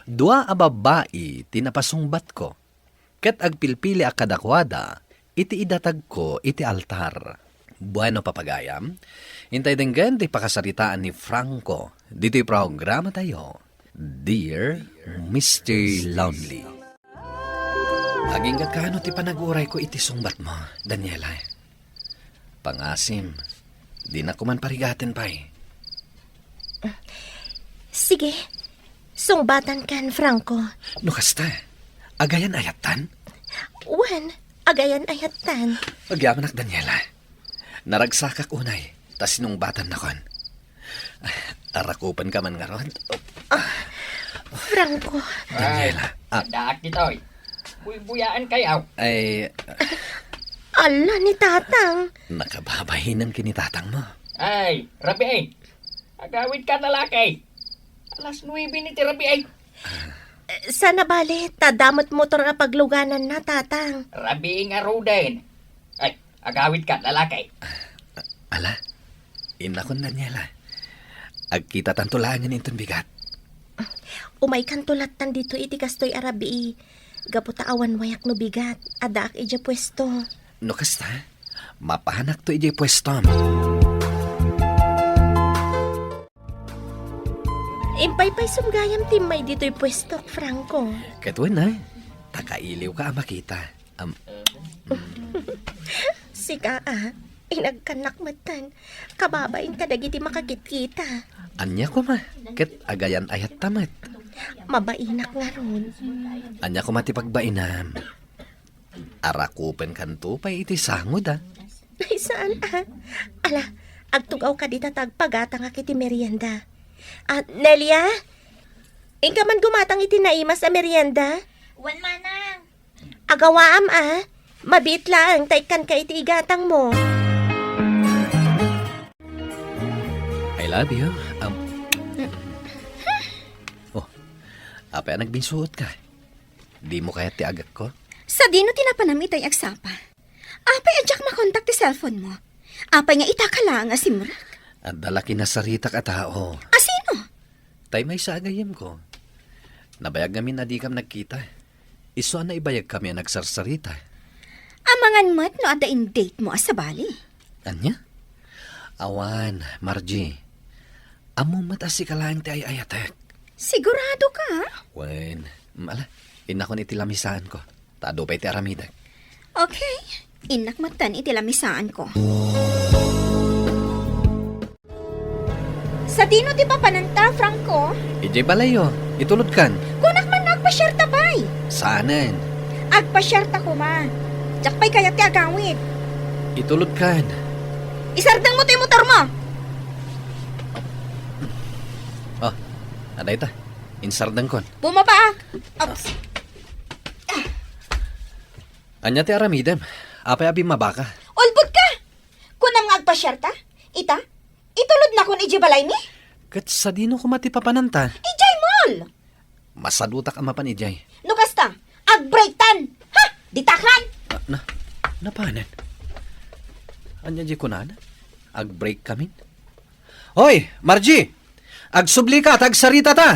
Dua a babae tinapasungbat ko. Ket agpilpili a kadakwada, iti idatag ko iti altar. Bueno papagayam, intay denggan ti pakasaritaan ni Franco, dito'y programa tayo, Dear Mr. Lonely. Aging kakano ti panag-uray ko iti sungbat mo, Daniela. Pangasim, di na kuman parigatin pa'y. Sige, sungbatan kan, Franco. No kasta, agayan ayatan? Wan, agayan ayatan. Agyamanak, Daniela. Naragsakak unay, tas sinungbatan na kon. Arakupan ka man nga ron. Franco. Daniela. Daak ditoy. Buyaan kayaw. Ay, Ala ni Tatang. nakababahinan kinitatang mo. Ay, Rabi ay. Agawid ka na lakay. Alas 9 ni ti Rabi ay. Sana bale, tadamot motor nga pagluganan na, Tatang. Rabi nga Roden. Ay, agawid ka na lakay. Ala, inakon Daniela. Agkita tantulangan itong bigat. Umay kan tulatan dito iti kastoy arabi. Gaputa awan wayak no bigat. Adaak ija pwesto. No kasta, mapahanak to ijay pwestom. Impay-pay sumgayam timay dito'y pwesto, Franco. Katuin na, takailiw ka makita. Sika inagkanak matan. Kababain ka dagiti makakit-kita. Anya ko ma, ket agayan ayat tamat. Mabainak nga ron. Anya ko matipagbainam. Arakupen kanto pa iti sangod Ay, saan Ala, agtugaw ka di tatag pagata nga kiti merienda. Nelia? Ingka man gumatang iti naimas a merienda? Wan manang. Agawaam Mabit lang, taikan ka iti igatang mo. I love you. Apa nagbinsuot ka? Di mo kaya ti agak ko? Sa dino tinapanam itay agsapa. Apay adyak makontak ti cellphone mo. Apay nga itaka lang asimrak. At dalaki na sarita ka tao. Asino? Tay may sagayim ko. Nabayag namin na di kam nagkita. Iso na ibayag kami nagsarsarita. Amangan mo't no ada in date mo sa bali. Anya? Awan, Margie. Amo matasi ka lang ti ayatek. Sigurado ka? Wen, mala, inakon iti lamisaan ko. Tado pa iti aramidak. Okay, inakmatan iti lamisaan ko. Sa dino ti papananta, Franco? Ijay balayo, itulod kan. Kunak man nagpasyerta bay. Saanan? Agpasyerta ko ma. Jakpay kaya ti agawid. Itulod kan. Isardang mo ti motor mo. Oh, aday ta. Insardang kon. Bumaba. Ops. Anya ti aramidem. Apay abi mabaka. Ulbod ka! Kunam nga agpasyarta? Ita? Itulod na kun ijibalay ni? Kat sa dino ko matipapananta. Ijay mall! Masadutak ang mapanijay. No kasta, ag-break tan! Ha! Ditakan! Napanan? Anya di ko na? Ag-break kami? Hoy, Margie! Agsubli ka, tagsarita ta!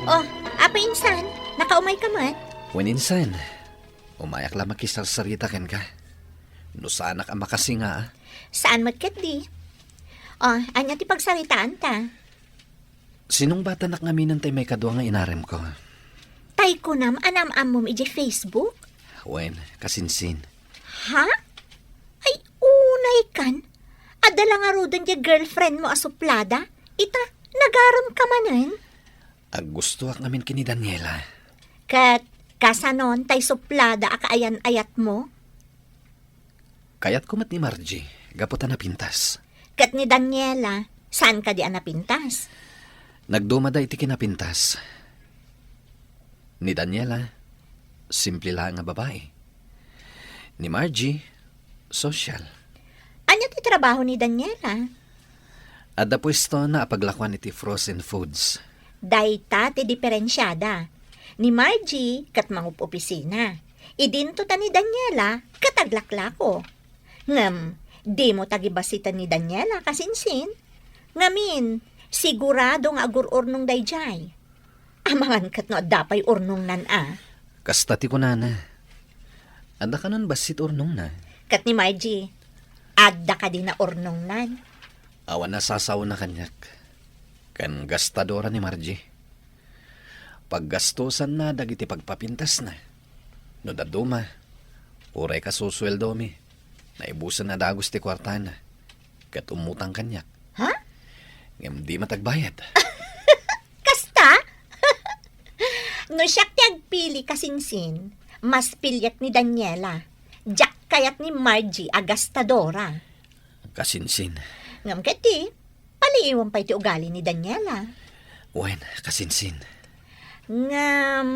Oh, apa insan? Nakaumay ka man? When insan, umayak lang makisarsarita ken ka. No sanak ang makasinga. Saan matkat di? Oh, anya ti pagsaritaan ta? Sinong bata nak ngaminan tay may kadwa nga inarem ko? Tay ko nam anam-amom iji Facebook? When, kasinsin. Ha? Ay, unay kan? Adala nga rodan di girlfriend mo asuplada? Ita, nagaram ka manan? Ag gusto ak ngamin kini Daniela. Kat, kasanon tay suplada akaayan-ayat mo? Kayat kumat ni Margie, gaputan na pintas. Kat ni Daniela, saan ka di anapintas? Nagdumada iti kinapintas. Ni Daniela, simple lang nga babae. Ni Margie, social. Anya ti trabaho ni Daniela? Adda pwesto na apaglakwan iti frozen foods. Dayta ti diferensyada. Ni Margie, kat mangup opisina. Idinto ta ni Daniela, kataglaklako. Ngam, di mo tagibasita ni Daniela kasinsin. Ngamin, sigurado nga agur-urnong dayjay. Amangan kat no dapay urnong nan a. Kastati ko na. Adda ka nun basit urnong na. Kat ni Margie, adda ka din na urnong nan. Awan na sasaw na kanyak. Kan gastadora ni Margie. Paggastosan na dagiti pagpapintas na. No daduma, uray ka susweldo mi. Naibusan na dagos ti kwartana. Kat umutang kanyak. Ha? Ngam di matagbayad. Kasta? No siya ti agpili kasinsin, mas pilyat ni Daniela. Jak kayat ni Margie agastadora. Kasinsin. Ngam kati, paliiwan pa iti ugali ni Daniela. Wen, kasinsin. Ngam,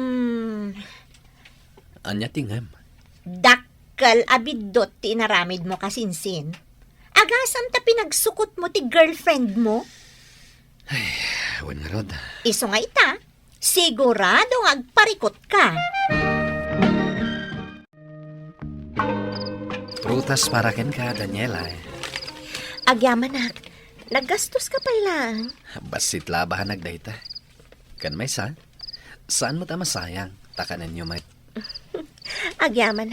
Anya tingam. dakkel abidot ti inaramid mo kasinsin. Agasam ta pinagsukot mo ti girlfriend mo. Wen nga rod. Iso nga ita, sigurado nga agparikot ka. Prutas para ken ka, Daniela. Agyaman naggastos ka pa lang. Basit labahan nagdayta. Kan may saan mo ta masayang? Takanan nyo may. Agyaman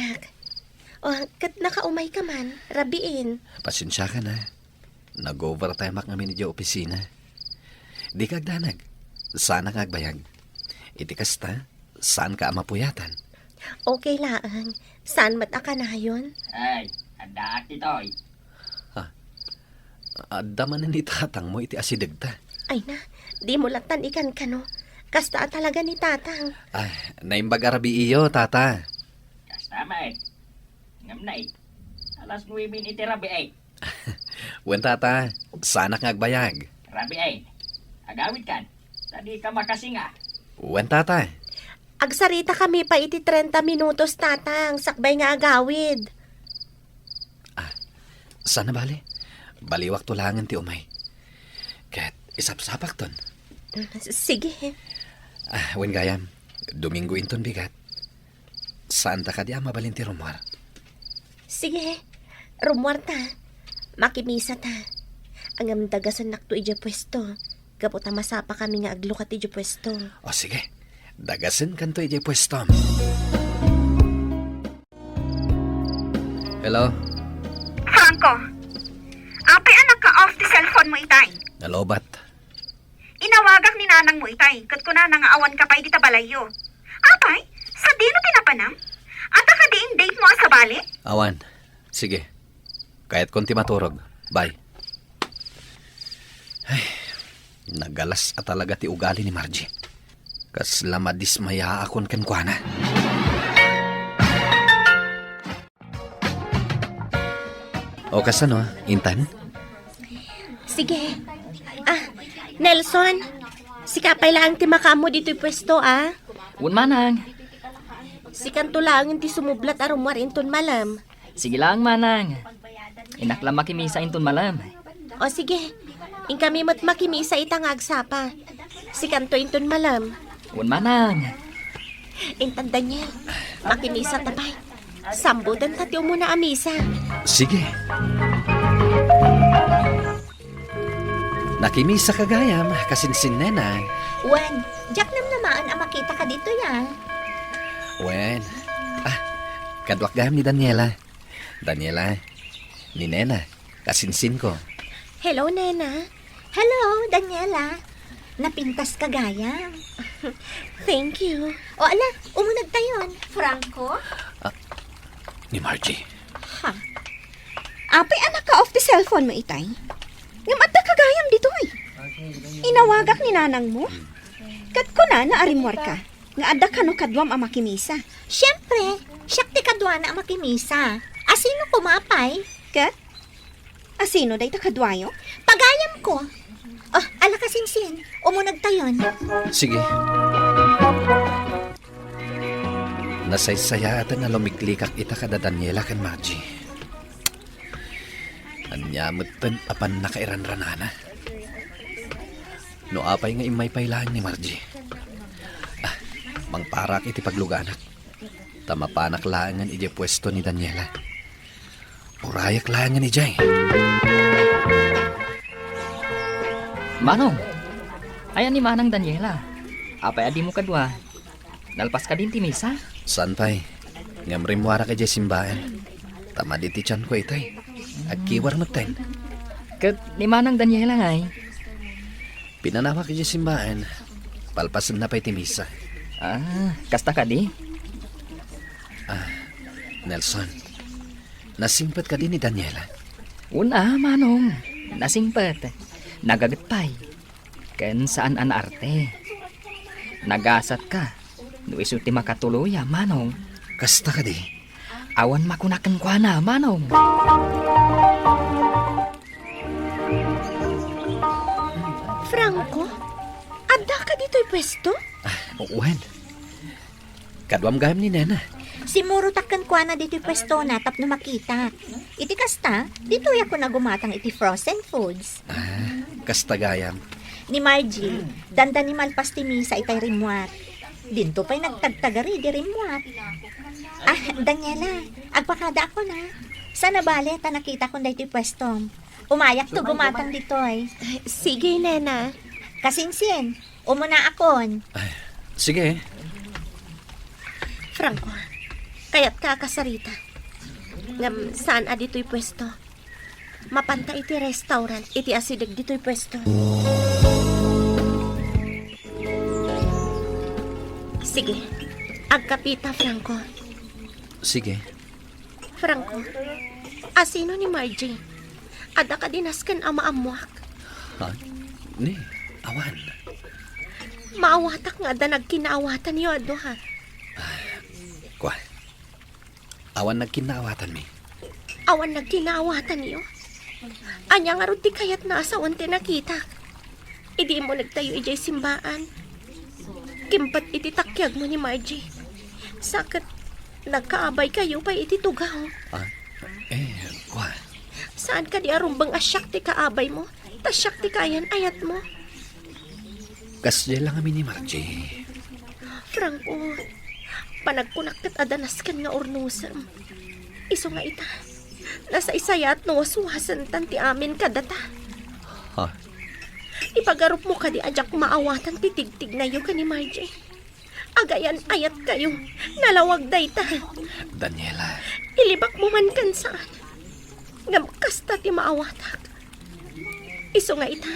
O, kat nakaumay ka man, rabiin. Pasensya ka na. Nag-overtime ak ngamin ni opisina. Di ka agdanag. Sana nga agbayag. Iti kasta, saan ka mapuyatan? Okay lang. Saan mataka na yun? Ay, adaak itoy. Adda man ni tatang mo iti asidagta. Ay na, di mo latan ikan kano. Kasta talaga ni tatang. Ay, naimbag arabi iyo, tata. Kasama ngam na alas 9 iti rabi Wen tata, sana nga agbayag. Rabi agawid kan. Tadi ka makasinga. Wen tata. Agsarita kami pa iti 30 minutos tatang. Sakbay nga agawid. Sana bali? Baliwak tulangan ti umay. Kat isapsapak ton. Sige. Wen gayam, Domingo inton bigat. Saan ta ka di mabalin ti rumwar? Sige. Rumwar ta. Makimisa ta. Ang amdagasan nakto ija pwesto. Kaputa masapa kami nga aglukat ija pwesto. O sige, dagasin kanto iti pwesto. Hello? Franco, apay anak ka off the cellphone mo itay. Nalobat. Inawagak ni nanang mo itay, kat ko na nangawan ka pa iti tabalayo. Apay, sa dino tinapanam? At ka diin date mo sa bali? Awan, sige. Kahit konti maturog. Bye. Ay, nagalas at talaga ti ugali ni Margie. Kas lamadismaya akon kenkwana. O kasano, Intan? Sige. Nelson. Sikapay lang ti makamo dito'y pwesto, Un manang, Si kanto lang ti sumublat arumwar inton malam. Sige lang, manang. Inaklam makimisa inton malam. O sige, in kami mat makimisa itang agsapa. Si kanto inton malam. Un manang. Intan Daniel, makimisa tapay. Sambudan tatiw mo na amisa. Sige. Nakimisa kagayam, kasinsin nena. Wen, Jack nam namaan ang makita ka dito ya. Wen. Kadwak gayam ni Daniela. Daniela, ni nena, kasinsin ko. Hello, Nena. Hello, Daniela. Napintas ka gaya. Thank you. O ala, umunag tayon. Franco? Ni Margie. Apay anak ka off the cellphone mo, itay. Ngam adda kagayam dito ay. Inawagak ni nanang mo. Kat ko na naarimwar ka. Nga adda ka no kadwam ang makimisa. Siyempre, siyak ti kadwa na ang makimisa. Asino kumapay? Kat? Asino day ta kadwayo? Pagayam ko. Oh, ala kasinsin. Umunag tayon. Sige. Nasaysaya ata na lumiklikak ita kada Daniela kan Margie. Anyamutan apan nakairanranana. No apay nga imay pailahan ni Margie. Mangparak iti pagluganak. Tamapanak laangan iti pwesto ni Daniela. Urayak laangan ni Jay. Manong, ayan ni Manang Daniela. Apay adi mo kadwa. Nalpas ka din ti misa? San pay? Ngam rimwara ka Jay simbahan. Tama di ti tiyan ko itay. Agkiwar magten. Kat ni Manang Daniela ngay. Pinanawa ka Jay simbahan. Palpasan na pa'y ti misa. Kasta ka di? Nelson, nasimpet ka din ni Daniela. Una, Manong. Nasingpet. Nagagatpay. Ken saan an arte. Nagasat ka. Nuiso ti makatuloya, Manong. Kasta ka di? Awan makunakan kwa na, Manong. Franco, adda ka dito'y pwesto? Uwan. Kadwam gayam ni Nena. Simuro takkan kwa na dito'y pwesto na tap no makita. Iti kasta, dito'y ako nagumatang iti frozen foods. Kasta gayam. Ni Margie, dandan ni malpas ti misa itay rimwat. Dinto pa'y nagtagtagari di rimwat. Daniela, agpakada ako na. Sana bale, ta nakita ko na ito'y pwesto. Umayak to gumatang dito'y. Sige, Nena. Kasinsin, umuna akon. Sige. Franco, kaya't ka kasarita. Ngam saan dito'y pwesto? Mapanta iti restaurant, iti asidag dito'y pwesto. Sige, agkapita, Franco. Sige. Franco, asino ni Margie? Ada ka dinaskan ama amuak. Ni, awan. Maawatak nga da nagkinaawatan niyo, ado ha. Kwa. Awan nagkinaawatan mi. Awan nagkinaawatan niyo. Anya nga ruti kayat nasa unti nakita. Idi mo nagtayo ijay simbaan. Kimpat iti takyag mo ni Margie. Sakit, nagkaabay kayo pa iti tugaw. Kwa. Saan ka di arumbang asyak ti kaabay mo? Tasyak ti kayan ayat mo. Kasya lang kami ni Margie. Franco, panagkunakit adanaskan nga ornusam. Iso nga ita. Nasa isaya at nawaswasan tanti amin kadata. Ipagarup mo ka di ajak maawatan titigtig na yung ka ni Margie. Agayan ayat kayo. Nalawag dayta. Daniela. Ilibak mo man kan saan. Ngamkasta ti maawatak. Iso nga ita.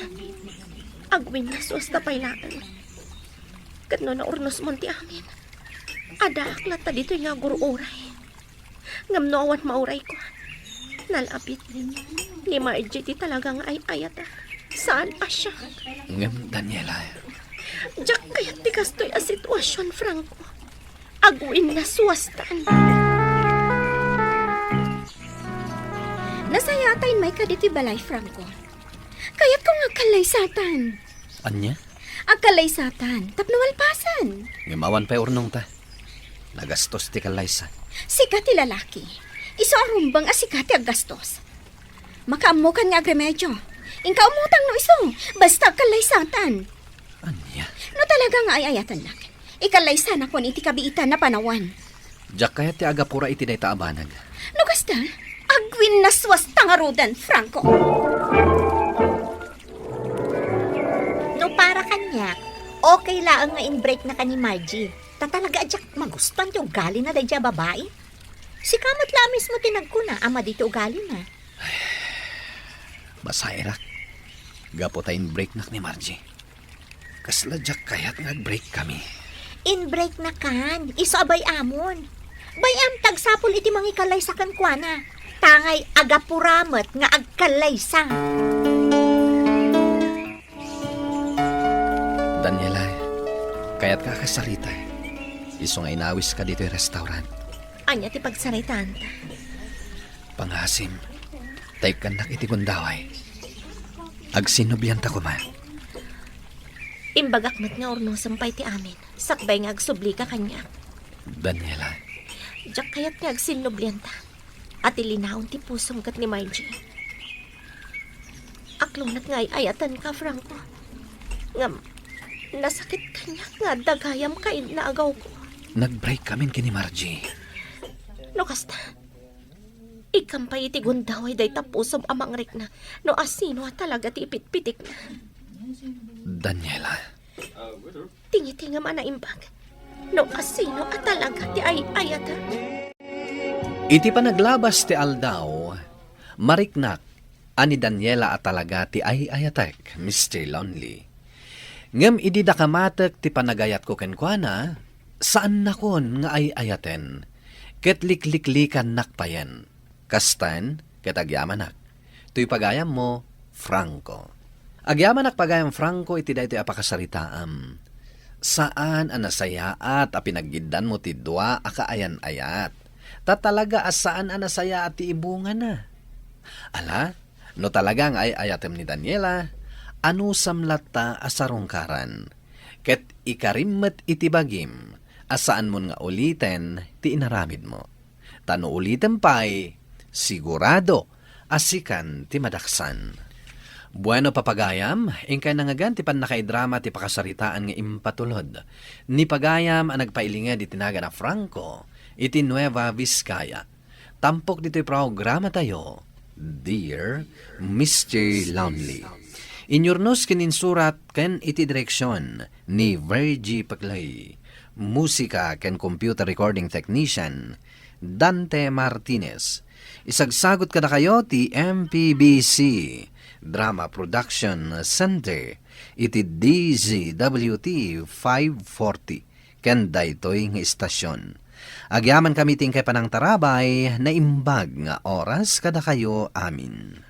Agwin na suwasta pailaan. Katno na urnos mo ti amin. Adaak na ta dito nga guruuray. Ngam no awan mauray ko. Nalapit. Ni Margie ti talagang ay ayata. Saan pa siya? Ngam, Daniela. Diyak kaya ti kastoy a sitwasyon, Franco. Agwin na suwastan. Nasayatay may kaditi balay, Franco. Kaya't kung agkalaysatan. Anya? Agkalaysatan, tapno walpasan. Ngam awan pa urnong ta. Nagastos ti kalaysa. Sikat ti lalaki. Iso arumbang asikat ti aggastos. Makaamukan nga agremedyo. Ingka umutang no iso. Basta kalaysatan. Anya? No talaga nga ayayatan lang. Ikalaysan ako iti kabiitan na panawan. Jak kaya ti agapura iti day taabanag. No kasta, agwin na swas tangarudan, Franco. No para kanya, okay lang nga in-break na ka ni Margie. Tatalaga adyak magustuhan ti ugali na dadya babae. Si kamat la mismo tinagkuna, ama dito ugali na. Masairak. Gapo tayo break nak ni Margie. Kasla jak kaya't nag-break kami. In-break na kan, iso abay amon. Bayam tagsapol iti mangikalay sa kankwana. Tangay agapuramet nga agkalay sa. Daniela, kaya't kakasarita. Iso nga inawis ka dito yung restaurant. Anya ti pagsaritan. Panghasim, tayo ka nak iti gundaway. Agsinubyan ta ko man. Imbagak mat nga orno sampay ti amin. Sakbay nga agsubli ka kanya. Daniela, Diyak kaya't nga agsinublian ta. At ilinawon ti pusong kat ni Margie. Aklunat nga ayatan ka, Franco. Nga, nasakit kanya nga dagayam ka inaagaw ko. nag-break kami kini Margie. No kasta, ikampay iti gundaway day tapusom amang rik na. No asino talaga ti ipit-pitik na. Daniela, Tingi-tinga man na imbag. No asino talaga ti ay-ayata. iti panaglabas ti aldaw, mariknak, ani Daniela at talaga ti ay-ayatek, Mr. Lonely. Ngem idi da kamatek ti panagayat ko kenkwana, saan nakon nga ay-ayaten, ket likliklikan nakpayen, kastan ket agyamanak. Tuy pagayam mo, Franco. Agyamanak pagayam Franco iti daytoy apakasaritaam. Saan anasayaat a pinaggidan mo ti dua a kaayan-ayat. Tatalaga asaan anasaya at ti ibunga na. Ala, no talagang ay-ayatem ni Daniela, anu samlata asarungkaran. Ket ikarimmet iti bagim, asaan mon nga uliten ti inaramid mo. Tano uliten pa'y, sigurado, asikan ti madaksan. Bueno papagayam, ingkay nangagan ti pan nakaidrama ti pakasaritaan nga impatulod. Ni pagayam ang nagpailinga di tinaga na Franco, iti Nueva Vizcaya. Tampok dito'y programa tayo, Dear Mr. Lonely. Inyurnos kininsurat ken iti direksyon ni Virgie Paclay. Musika ken computer recording technician, Dante Martinez. Isagsagot kada kayo ti MPBC Drama Production Center iti DZWT 540 ken daytoy nga istasyon. Agyaman kami ting kay panang tarabay na imbag nga oras kada kayo amin.